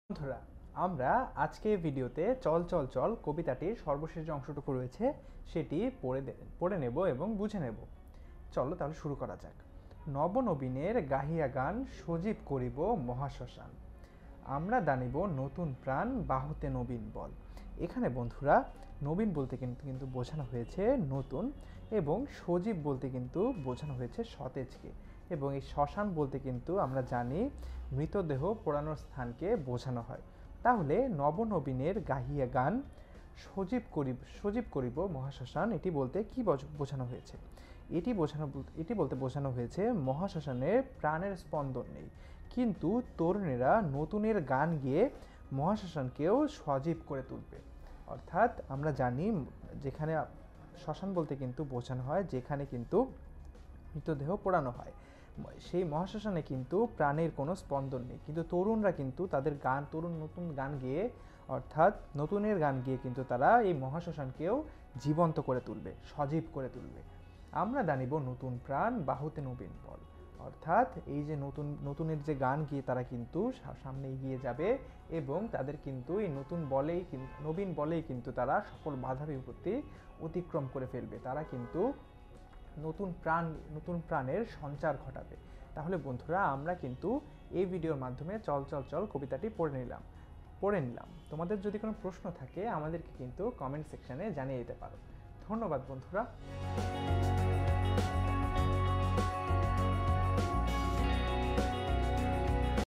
বন্ধুরা, আমরা আজকে ভিডিওতে চল চল চল কবিতাটির সর্বশেষ যে অংশটুকু রয়েছে সেটি পড়ে নেব এবং বুঝে নেব। চলো তাহলে শুরু করা যাক। নবনবীনের গাহিয়া গান সজীব করিব মহাশ্মশান, আমরা দানিব নতুন প্রাণ বাহুতে নবীন বল। এখানে বন্ধুরা নবীন বলতে কিন্তু বোঝানো হয়েছে নতুন, এবং সজীব বলতে কিন্তু বোঝানো হয়েছে সতেজকে, এবং এই শ্মশান বলতে কিন্তু আমরা জানি মৃতদেহ পোড়ানোর স্থানকে বোঝানো হয়। তাহলে নবনবীনের গাহিয়া গান সজীব করিব মহাশ্মশান, এটি বলতে কি বোঝানো হয়েছে? এটি বলতে বোঝানো হয়েছে মহাশ্মশানে প্রাণের স্পন্দন নেই, কিন্তু তরুণেরা নতুনের গান গেয়ে মহাশ্মশানকেও সজীব করে তুলবে। অর্থাৎ আমরা জানি যেখানে শ্মশান বলতে কিন্তু বোঝানো হয় যেখানে কিন্তু মৃতদেহ পোড়ানো হয়, সেই মহাশ্মশানে কিন্তু প্রাণের কোনো স্পন্দন নেই, কিন্তু তরুণরা কিন্তু তাদের নতুন গান গেয়ে, অর্থাৎ নতুনের গান গিয়ে কিন্তু তারা এই মহাশ্মশানকেও জীবন্ত করে তুলবে, সজীব করে তুলবে। আমরা জানিব নতুন প্রাণ বাহুতে নবীন বল, অর্থাৎ এই যে নতুনের যে গান গিয়ে তারা কিন্তু সামনে এগিয়ে যাবে, এবং তাদের কিন্তু এই নবীন বলেই কিন্তু তারা সকল বাধা বিপত্তি অতিক্রম করে ফেলবে, তারা কিন্তু নতুন প্রাণের সঞ্চার ঘটাবে। তাহলে বন্ধুরা, আমরা কিন্তু এই ভিডিওর মাধ্যমে চল চল চল কবিতাটি পড়ে নিলাম। তোমাদের যদি কোনো প্রশ্ন থাকে আমাদেরকে কিন্তু কমেন্ট সেকশনে জানিয়ে দিতে পারো। ধন্যবাদ বন্ধুরা।